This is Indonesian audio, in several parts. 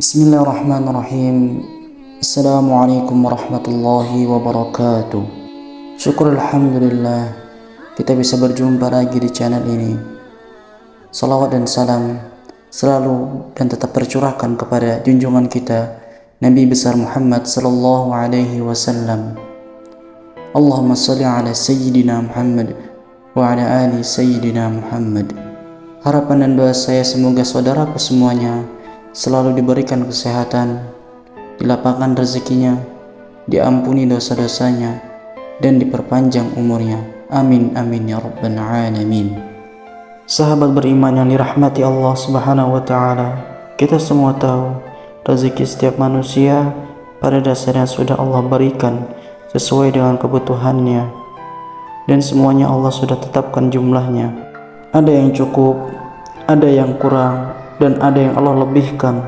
Bismillahirrahmanirrahim. Assalamualaikum warahmatullahi wabarakatuh. Syukur alhamdulillah kita bisa berjumpa lagi di channel ini. Salawat dan salam selalu dan tetap tercurahkan kepada junjungan kita Nabi besar Muhammad sallallahu alaihi wasallam. Allahumma shalli ala sayyidina Muhammad wa ala ali sayyidina Muhammad. Harapan dan doa saya semoga saudaraku semuanya selalu diberikan kesehatan, dilapangkan rezekinya, diampuni dosa-dosanya, dan diperpanjang umurnya. Amin amin ya rabbal alamin. Sahabat beriman yang dirahmati Allah Subhanahu wa taala, kita semua tahu rezeki setiap manusia pada dasarnya sudah Allah berikan sesuai dengan kebutuhannya, dan semuanya Allah sudah tetapkan jumlahnya. Ada yang cukup, ada yang kurang, dan ada yang Allah lebihkan.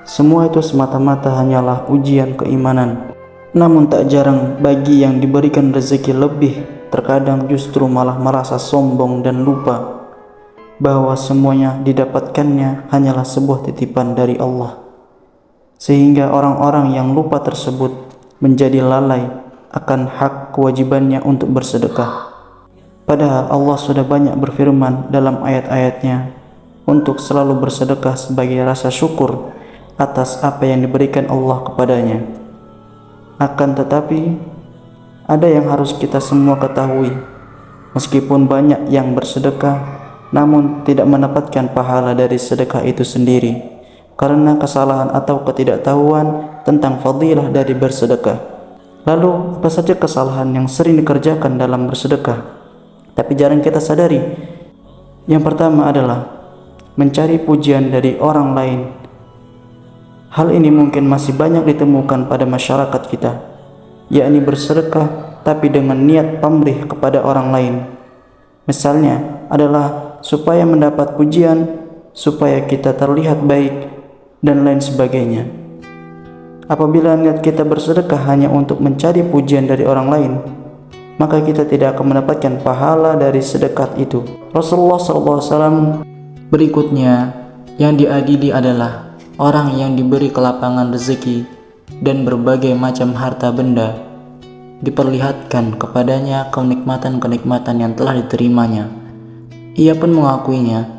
Semua itu semata-mata hanyalah ujian keimanan. Namun tak jarang bagi yang diberikan rezeki lebih, terkadang justru malah merasa sombong dan lupa bahwa semuanya didapatkannya hanyalah sebuah titipan dari Allah. Sehingga orang-orang yang lupa tersebut menjadi lalai akan hak kewajibannya untuk bersedekah. Padahal Allah sudah banyak berfirman dalam ayat-ayatnya untuk selalu bersedekah sebagai rasa syukur atas apa yang diberikan Allah kepadanya. Akan tetapi, ada yang harus kita semua ketahui. Meskipun banyak yang bersedekah, namun tidak mendapatkan pahala dari sedekah itu sendiri, karena kesalahan atau ketidaktahuan tentang fadilah dari bersedekah. Lalu, apa saja kesalahan yang sering dikerjakan dalam bersedekah, tapi jarang kita sadari? Yang pertama adalah mencari pujian dari orang lain. Hal ini mungkin masih banyak ditemukan pada masyarakat kita, yakni bersedekah tapi dengan niat pamrih kepada orang lain. Misalnya adalah supaya mendapat pujian, supaya kita terlihat baik, dan lain sebagainya. Apabila niat kita bersedekah hanya untuk mencari pujian dari orang lain, maka kita tidak akan mendapatkan pahala dari sedekah itu. Rasulullah SAW berikutnya yang diadili adalah orang yang diberi kelapangan rezeki dan berbagai macam harta benda, diperlihatkan kepadanya kenikmatan-kenikmatan yang telah diterimanya. Ia pun mengakuinya.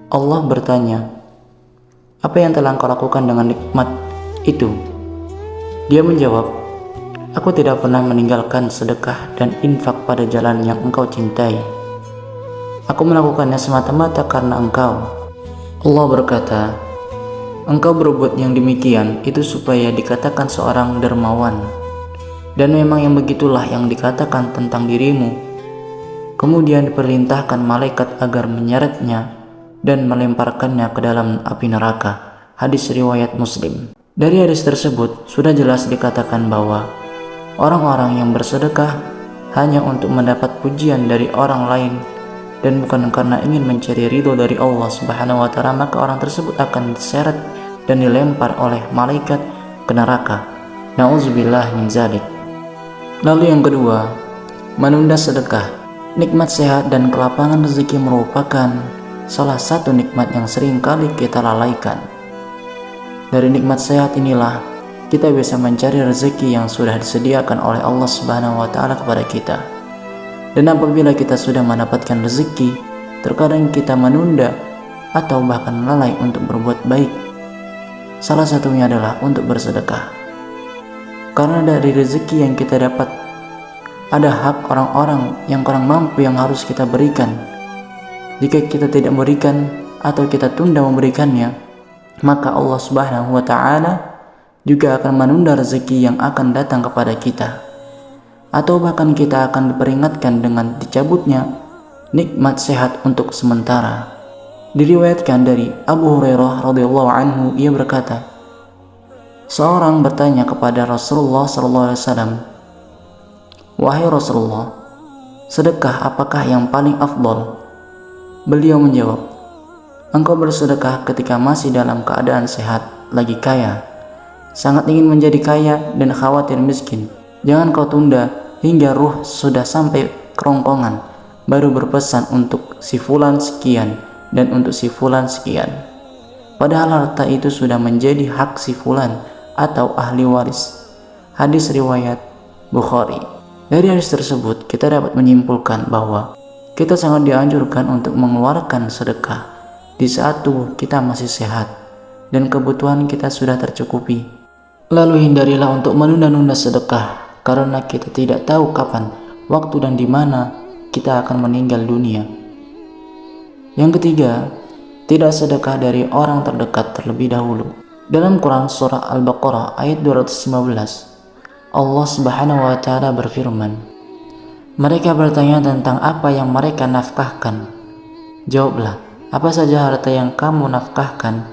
Allah bertanya, "Apa yang telah engkau lakukan dengan nikmat itu?" Dia menjawab, "Aku tidak pernah meninggalkan sedekah dan infak pada jalan yang engkau cintai. Aku melakukannya semata-mata karena engkau." Allah berkata, "Engkau berbuat yang demikian itu supaya dikatakan seorang dermawan, dan memang yang begitulah yang dikatakan tentang dirimu." Kemudian diperintahkan malaikat agar menyeretnya dan melemparkannya ke dalam api neraka. Hadis riwayat Muslim. Dari hadis tersebut sudah jelas dikatakan bahwa orang-orang yang bersedekah hanya untuk mendapat pujian dari orang lain dan bukan karena ingin mencari ridho dari Allah Subhanahu wa taala, maka orang tersebut akan diseret dan dilempar oleh malaikat ke neraka. Nauzubillah min zalik. Lalu yang kedua, menunda sedekah. Nikmat sehat dan kelapangan rezeki merupakan salah satu nikmat yang sering kali kita lalaikan. Dari nikmat sehat inilah kita bisa mencari rezeki yang sudah disediakan oleh Allah Subhanahu wa taala kepada kita. Dan apabila kita sudah mendapatkan rezeki, terkadang kita menunda atau bahkan lalai untuk berbuat baik. Salah satunya adalah untuk bersedekah. Karena dari rezeki yang kita dapat, ada hak orang-orang yang kurang mampu yang harus kita berikan. Jika kita tidak memberikan atau kita tunda memberikannya, maka Allah Subhanahu wa taala juga akan menunda rezeki yang akan datang kepada kita. Atau bahkan kita akan diperingatkan dengan dicabutnya nikmat sehat untuk sementara. Diriwayatkan dari Abu Hurairah radhiyallahu anhu, ia berkata, seorang bertanya kepada Rasulullah SAW, "Wahai Rasulullah, sedekah apakah yang paling afdal?" Beliau menjawab, "Engkau bersedekah ketika masih dalam keadaan sehat, lagi kaya, sangat ingin menjadi kaya dan khawatir miskin. Jangan kau tunda hingga ruh sudah sampai kerongkongan, baru berpesan untuk si fulan sekian dan untuk si fulan sekian." padahal harta itu sudah menjadi hak si fulan atau ahli waris. Hadis riwayat Bukhari. Dari hadis tersebut kita dapat menyimpulkan bahwa kita sangat dianjurkan untuk mengeluarkan sedekah di saat tubuh kita masih sehat dan kebutuhan kita sudah tercukupi. Lalu hindarilah untuk menunda-nunda sedekah karena kita tidak tahu kapan, waktu dan di mana kita akan meninggal dunia. Yang ketiga, tidak sedekah dari orang terdekat terlebih dahulu. Dalam Quran surah Al-Baqarah ayat 215, Allah Subhanahu wa taala berfirman, "Mereka bertanya tentang apa yang mereka nafkahkan. Jawablah, apa saja harta yang kamu nafkahkan,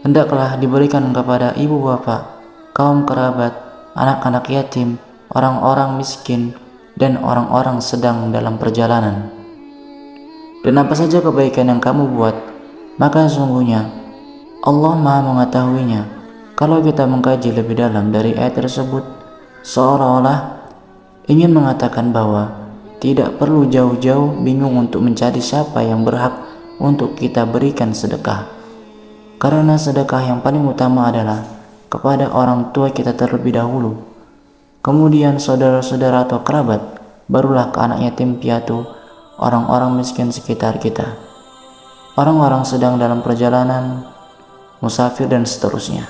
hendaklah diberikan kepada ibu bapak, kaum kerabat, anak-anak yatim, orang-orang miskin, dan orang-orang sedang dalam perjalanan. Dan apa saja kebaikan yang kamu buat, maka sesungguhnya Allah Maha mengetahuinya." Kalau kita mengkaji lebih dalam dari ayat tersebut, seolah-olah ingin mengatakan bahwa tidak perlu jauh-jauh bingung untuk mencari siapa yang berhak untuk kita berikan sedekah. Karena sedekah yang paling utama adalah kepada orang tua kita terlebih dahulu, kemudian saudara-saudara atau kerabat, barulah ke anak yatim piatu, orang-orang miskin sekitar kita, orang-orang sedang dalam perjalanan, musafir, dan seterusnya.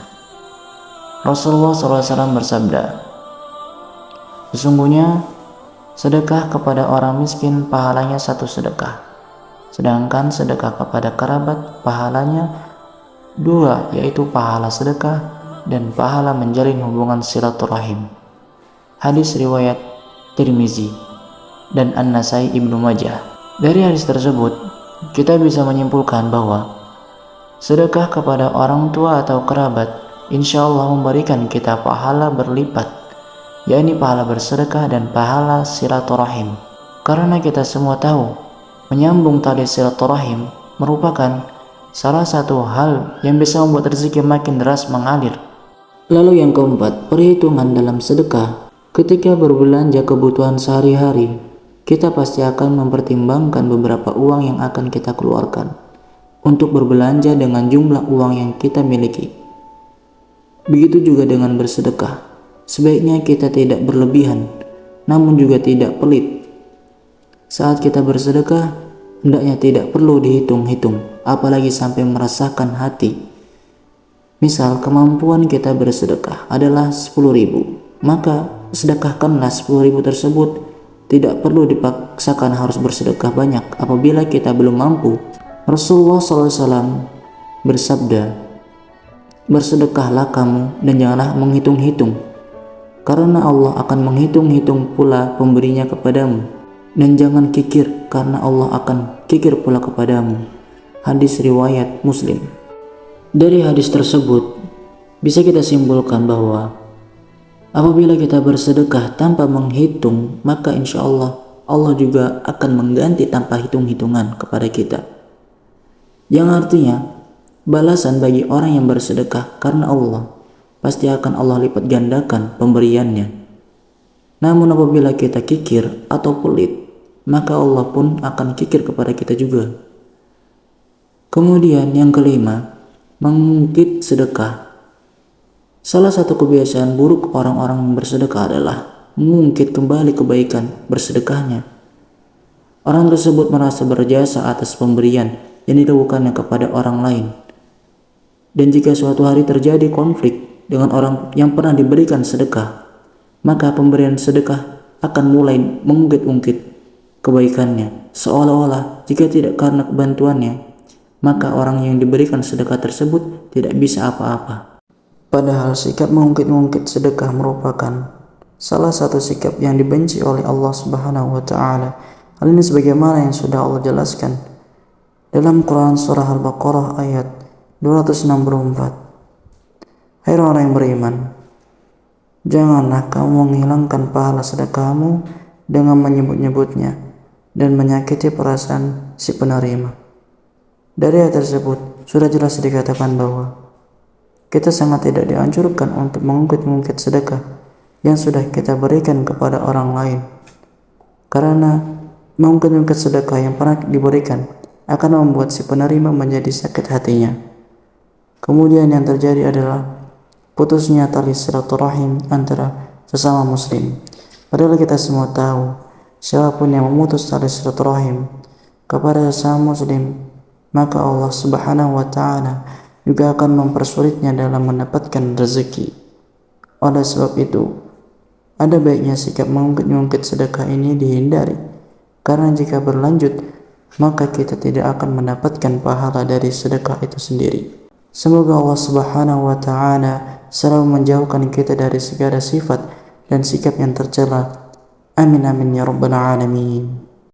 Rasulullah SAW bersabda, "Sesungguhnya sedekah kepada orang miskin pahalanya satu sedekah, sedangkan sedekah kepada kerabat pahalanya dua, yaitu pahala sedekah dan pahala menjalin hubungan silaturahim." Hadis riwayat Tirmizi dan An-Nasai Ibnu Majah. Dari hadis tersebut kita bisa menyimpulkan bahwa sedekah kepada orang tua atau kerabat insya Allah memberikan kita pahala berlipat, yakni pahala bersedekah dan pahala silaturahim. Karena kita semua tahu, menyambung tali silaturahim merupakan salah satu hal yang bisa membuat rezeki makin deras mengalir. Lalu yang keempat, perhitungan dalam sedekah. Ketika berbelanja kebutuhan sehari-hari, kita pasti akan mempertimbangkan beberapa uang yang akan kita keluarkan untuk berbelanja dengan jumlah uang yang kita miliki. Begitu juga dengan bersedekah. Sebaiknya kita tidak berlebihan, namun juga tidak pelit. Saat kita bersedekah, hendaknya tidak perlu dihitung-hitung, apalagi sampai merasakan hati. Misal kemampuan kita bersedekah adalah 10.000, maka sedekahkanlah 10.000 tersebut. Tidak perlu dipaksakan harus bersedekah banyak apabila kita belum mampu. Rasulullah SAW bersabda, "Bersedekahlah kamu dan janganlah menghitung-hitung, karena Allah akan menghitung-hitung pula pemberinya kepadamu, dan jangan kikir karena Allah akan kikir pula kepadamu." Hadis riwayat Muslim. Dari hadis tersebut bisa kita simpulkan bahwa apabila kita bersedekah tanpa menghitung, maka insya Allah Allah juga akan mengganti tanpa hitung-hitungan kepada kita, yang artinya balasan bagi orang yang bersedekah karena Allah pasti akan Allah lipat gandakan pemberiannya. Namun apabila kita kikir atau pelit, maka Allah pun akan kikir kepada kita juga. Kemudian yang kelima, mengungkit sedekah. Salah satu kebiasaan buruk orang-orang yang bersedekah adalah mengungkit kembali kebaikan bersedekahnya. Orang tersebut merasa berjasa atas pemberian yang dilakukannya kepada orang lain. Dan jika suatu hari terjadi konflik dengan orang yang pernah diberikan sedekah, maka pemberian sedekah akan mulai mengungkit-ungkit kebaikannya, seolah-olah jika tidak karena kebantuannya, maka orang yang diberikan sedekah tersebut tidak bisa apa-apa. Padahal sikap mengungkit-ungkit sedekah merupakan salah satu sikap yang dibenci oleh Allah Subhanahu wa taala. Hal ini sebagaimana yang sudah Allah jelaskan dalam Quran surah Al-Baqarah ayat 264. Hai orang yang beriman, janganlah kamu menghilangkan pahala sedekahmu dengan menyebut-nyebutnya dan menyakiti perasaan si penerima. Dari ayat tersebut sudah jelas dikatakan bahwa kita sangat tidak dianjurkan untuk mengungkit-ungkit sedekah yang sudah kita berikan kepada orang lain, karena mengungkit-ungkit sedekah yang pernah diberikan akan membuat si penerima menjadi sakit hatinya. Kemudian yang terjadi adalah putusnya tali silaturahim antara sesama muslim. Padahal kita semua tahu, siapapun yang memutus tali silaturahim kepada sesama muslim, maka Allah Subhanahu wa taala juga akan mempersulitnya dalam mendapatkan rezeki. Oleh sebab itu, ada baiknya sikap mengungkit-ungkit sedekah ini dihindari, karena jika berlanjut, maka kita tidak akan mendapatkan pahala dari sedekah itu sendiri. Semoga Allah Subhanahu wa taala selalu menjauhkan kita dari segala sifat dan sikap yang tercela. Amin amin ya rabbal alamin.